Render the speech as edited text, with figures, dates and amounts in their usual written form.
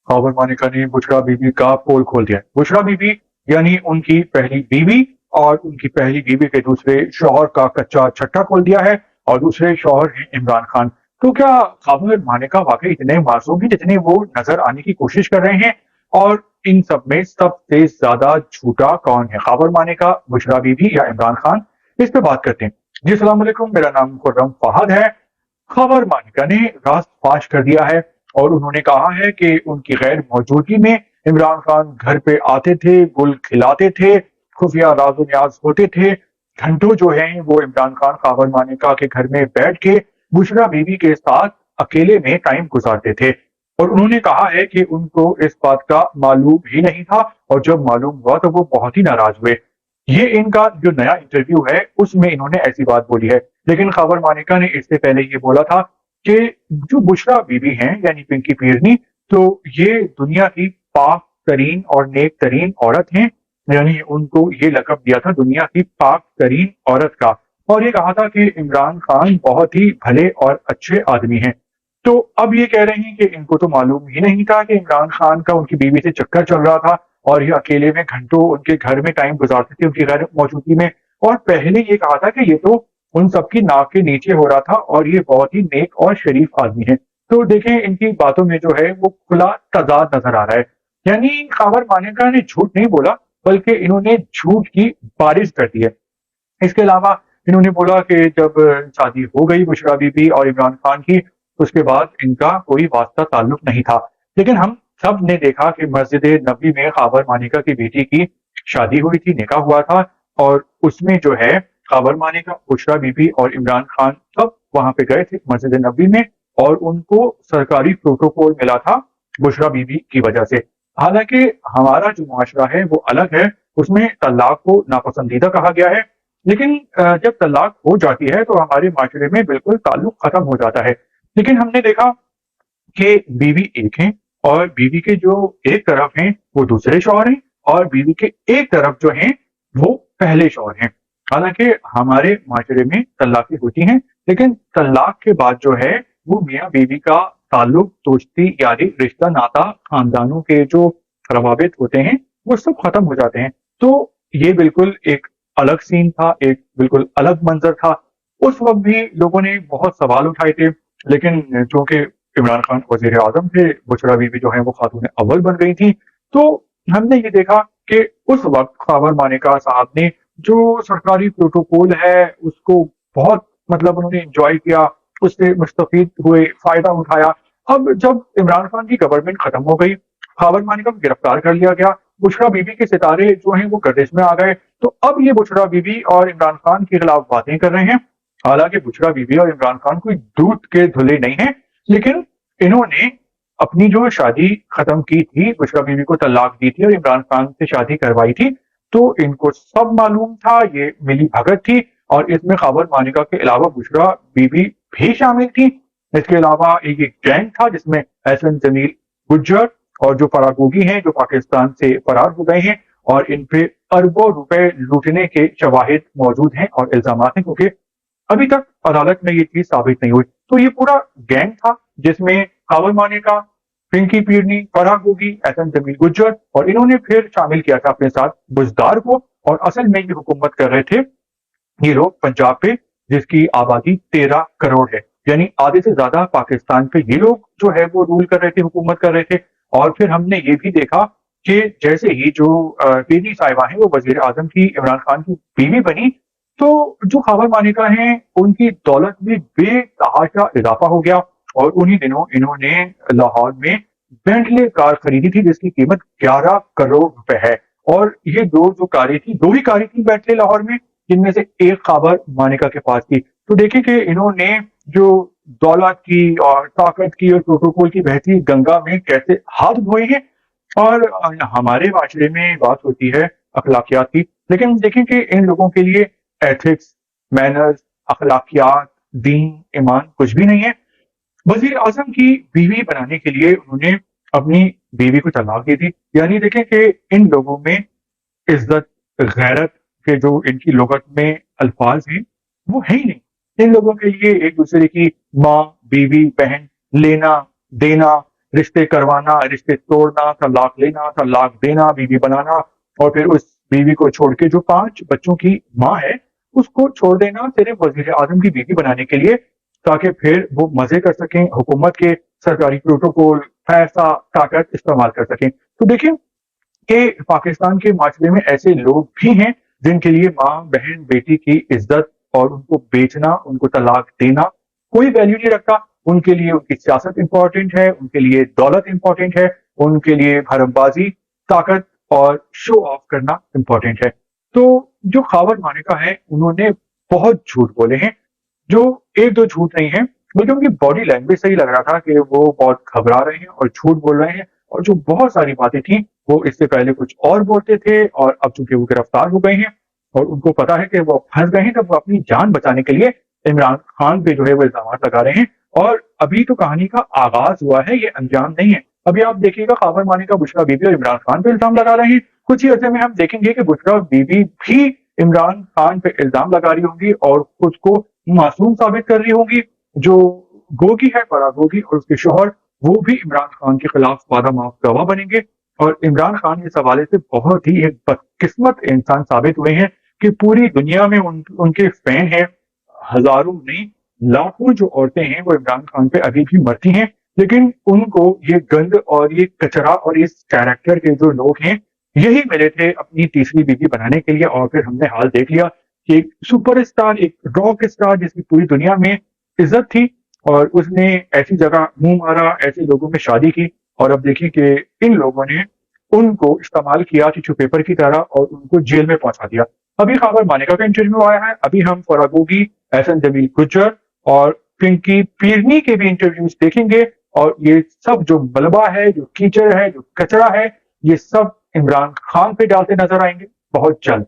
खबर मानिका ने बुशरा बीबी का पोल खोल दिया है। बुशरा बीबी यानी उनकी पहली बीवी और उनकी पहली बीवी के दूसरे शौहर का कच्चा छट्टा खोल दिया है, और दूसरे शौहर हैं इमरान खान। तो क्या खबर मानिका वाकई इतने मासूम हैं जितने वो नजर आने की कोशिश कर रहे हैं? और इन सब में सबसे ज्यादा झूठा कौन है, खबर मानिका, बुशरा बीबी या इमरान खान? इस पे बात करते हैं। जी अस्सलाम वालेकुम, मेरा नाम खुर्रम फहद है। खबर मानिका ने राज फाश कर दिया है और उन्होंने कहा है कि उनकी गैर मौजूदगी में इमरान खान घर पे आते थे, गुल खिलाते थे, खुफिया राज न्याज होते थे। घंटों जो है वो इमरान खान खबर मानिका के घर में बैठ के बुशरा बीबी के साथ अकेले में टाइम गुजारते थे। और उन्होंने कहा है कि उनको इस बात का मालूम ही नहीं था, और जब मालूम हुआ तो वो बहुत ही नाराज हुए। ये इनका जो नया इंटरव्यू है उसमें इन्होंने ऐसी बात बोली है। लेकिन खबर मानिका ने इससे पहले ये बोला था कि जो बुशरा बीबी हैं यानी पिंकी पीरनी, तो ये दुनिया की पाक तरीन और नेक तरीन औरत हैं, यानी उनको ये लक़ब दिया था दुनिया की पाक तरीन औरत का। और ये कहा था कि इमरान खान बहुत ही भले और अच्छे आदमी हैं। तो अब ये कह रहे हैं कि इनको तो मालूम ही नहीं था कि इमरान खान का उनकी बीवी से चक्कर चल रहा था, और ये अकेले में घंटों उनके घर में टाइम गुजारते थे उनकी गैर मौजूदगी में। और पहले ये कहा था कि ये तो उन सबकी नाक के नीचे हो रहा था और ये बहुत ही नेक और शरीफ आदमी है। तो देखें इनकी बातों में जो है वो खुला तजाद नजर आ रहा है। यानी खबर मानिका ने झूठ नहीं बोला, बल्कि इन्होंने झूठ की बारिश कर दी है। इसके अलावा इन्होंने बोला कि जब शादी हो गई बुशरा बीबी और इमरान खान की, उसके बाद इनका कोई वास्ता ताल्लुक नहीं था। लेकिन हम सब ने देखा कि मस्जिद नबी में खबर मानिका की बेटी की शादी हुई थी, निकाह हुआ था, और उसमें जो है खबर मानिका, बुशरा बीबी और इमरान खान सब वहां पे गए थे मस्जिद नबी में, और उनको सरकारी प्रोटोकॉल मिला था बुशरा बीबी की वजह से। हालांकि हमारा जो मुआशरा है वो अलग है, उसमें तलाक को नापसंदीदा कहा गया है। लेकिन जब तलाक हो जाती है तो हमारे माशरे में बिल्कुल ताल्लुक खत्म हो जाता है। लेकिन हमने देखा कि बीवी एक है, और बीवी के जो एक तरफ हैं वो दूसरे शौहर हैं, और बीवी के एक तरफ जो हैं वो पहले शौहर हैं। हालांकि हमारे माशरे में तलाक़ें होती हैं, लेकिन तलाक के बाद जो है वो मियाँ बीवी का ताल्लुक, दोस्ती, यारी, रिश्ता, नाता, खानदानों के जो रवाबित होते हैं वो सब खत्म हो जाते हैं। तो ये बिल्कुल एक अलग सीन था, एक बिल्कुल अलग मंजर था। उस वक्त भी लोगों ने बहुत सवाल उठाए थे, लेकिन चूंकि इमरान खान वजीर आजम थे, बुशरा बीबी जो है वो खातून अव्वल बन गई थी, तो हमने ये देखा कि उस वक्त खबर मानिका साहब ने जो सरकारी प्रोटोकॉल है उसको बहुत मतलब उन्होंने एंजॉय किया, उससे मुस्तफीद हुए, फायदा उठाया। अब जब इमरान खान की गवर्नमेंट खत्म हो गई, खबर मानिका को गिरफ्तार कर लिया गया, बुशरा बीबी के सितारे जो हैं वो गर्दिश में आ गए, तो अब ये बुशरा बीबी और इमरान खान के खिलाफ बातें कर रहे हैं। हालांकि बुशरा बीबी और इमरान खान कोई दूध के धुले नहीं है, लेकिन इन्होंने अपनी जो शादी खत्म की थी, बुशरा बीबी को तलाक दी थी और इमरान खान से शादी करवाई थी, तो इनको सब मालूम था, ये मिली भगत थी, और इसमें खबर मानिका के अलावा बुशरा बीबी भी शामिल थी। इसके अलावा एक गैंग था जिसमें एहसन जमील गुज्जर और जो फरागोगी हैं जो पाकिस्तान से फरार हो गए हैं, और इन पे अरबों रुपए लूटने के शवाहिद मौजूद हैं और इल्जाम हैं, क्योंकि अभी तक अदालत में ये चीज साबित नहीं हुई। तो ये पूरा गैंग था जिसमें खबर मानिका, पिंकी पीरनी, फराह गोगी, एहसन जमील गुज्जर, और इन्होंने फिर शामिल किया था अपने साथ बुजदार को। और असल में ये हुकूमत कर रहे थे ये लोग पंजाब पे, जिसकी आबादी 13 करोड़ है, यानी आधे से ज्यादा पाकिस्तान पे ये लोग जो है वो रूल कर रहे थे, हुकूमत कर रहे थे। और फिर हमने ये भी देखा कि जैसे ही जो पीरनी साहिबा है वो वजीर आजम की, इमरान खान की बीवी बनी, तो जो खबर मानिका हैं उनकी दौलत में बेतहाशा इजाफा हो गया। और उन्हीं दिनों इन्होंने लाहौर में बेंटले कार खरीदी थी जिसकी कीमत 11 करोड़ रुपए है। और ये जो कारें थी, दो ही कारें थी बेंटले लाहौर में, जिनमें से एक खबर मानिका के पास थी। तो देखिए कि इन्होंने जो दौलत की और ताकत की और प्रोटोकॉल की बहती गंगा में कैसे हाथ धोए हैं। और हमारे माशरे में बात होती है अखलाकियात की, लेकिन देखें कि इन लोगों के लिए एथिक्स, मैनर्स, अखलाकियात, दीन, ईमान कुछ भी नहीं है। वजीर आजम की बीवी बनाने के लिए उन्होंने अपनी बीवी को तलाक दी थी। यानी देखें कि इन लोगों में इज्जत, गैरत के जो इनकी लुगत में अल्फाज हैं वो है ही नहीं। इन लोगों के लिए एक दूसरे की माँ, बीवी, बहन, लेना देना, رشتے کروانا, رشتے توڑنا, طلاق لینا, طلاق دینا, بیوی بنانا, اور پھر اس بیوی کو چھوڑ کے جو 5 بچوں کی ماں ہے اس کو چھوڑ دینا صرف وزیر اعظم کی بیوی بنانے کے لیے, تاکہ پھر وہ مزے کر سکیں, حکومت کے سرکاری پروٹوکول, پیسہ, طاقت استعمال کر سکیں. تو دیکھیں کہ پاکستان کے معاشرے میں ایسے لوگ بھی ہیں جن کے لیے ماں, بہن, بیٹی کی عزت اور ان کو بیچنا, ان کو طلاق دینا کوئی ویلیو نہیں رکھتا. ان کے لیے ان کی سیاست امپورٹنٹ ہے, ان کے لیے دولت امپورٹنٹ ہے, ان کے لیے بھرم بازی, طاقت اور شو آف کرنا امپورٹنٹ ہے. تو جو خاور مانیکا ہے انہوں نے بہت جھوٹ بولے ہیں, جو ایک دو جھوٹ نہیں ہیں بلکہ ان کی باڈی لینگویج سے ہی لگ رہا تھا کہ وہ بہت گھبرا رہے ہیں اور جھوٹ بول رہے ہیں, اور جو بہت ساری باتیں تھیں وہ اس سے پہلے کچھ اور بولتے تھے, اور اب چونکہ وہ گرفتار ہو گئے ہیں اور ان کو پتا ہے کہ وہ پھنس گئے ہیں, تب وہ اپنی جان بچانے کے لیے عمران خان پہ جو ہے وہ الزامات لگا رہے ہیں. اور ابھی تو کہانی کا آغاز ہوا ہے, یہ انجام نہیں ہے. ابھی آپ دیکھیے گا خاور مانیکا, بشرا بی بی اور عمران خان پہ الزام لگا رہے ہیں. کچھ ہی عرصے میں ہم دیکھیں گے کہ بشرا بی بی بھی عمران خان پہ الزام لگا رہی ہوں گی اور خود کو معصوم ثابت کر رہی ہوں گی. جو گوگی ہے, فرا گوگی, اور اس کے شوہر, وہ بھی عمران خان کے خلاف وعدہ معاف گواہ بنیں گے. اور عمران خان اس حوالے سے بہت ہی ایک بدقسمت انسان ثابت ہوئے ہیں کہ پوری دنیا میں ان کے فین ہیں, ہزاروں نہیں لاکھوں جو عورتیں ہیں وہ عمران خان پہ ابھی بھی مرتی ہیں, لیکن ان کو یہ گند اور یہ کچرا اور اس کیریکٹر کے جو لوگ ہیں یہی ملے تھے اپنی تیسری بیوی بنانے کے لیے. اور پھر ہم نے حال دیکھ لیا کہ ایک سپر اسٹار, ایک راک اسٹار جس کی پوری دنیا میں عزت تھی, اور اس نے ایسی جگہ منہ مارا, ایسے لوگوں میں شادی کی, اور اب دیکھیں کہ ان لوگوں نے ان کو استعمال کیا ٹیشو پیپر کی طرح اور ان کو جیل میں پہنچا دیا. ابھی خاور مانیکا کا انٹرویو آیا ہے, ابھی ہم فرا گوگی, احسن جمیل گجر اور پنکی پیرنی کے بھی انٹرویوز دیکھیں گے, اور یہ سب جو ملبہ ہے, جو کیچڑ ہے, جو کچرا ہے, یہ سب عمران خان پہ ڈالتے نظر آئیں گے بہت جلد.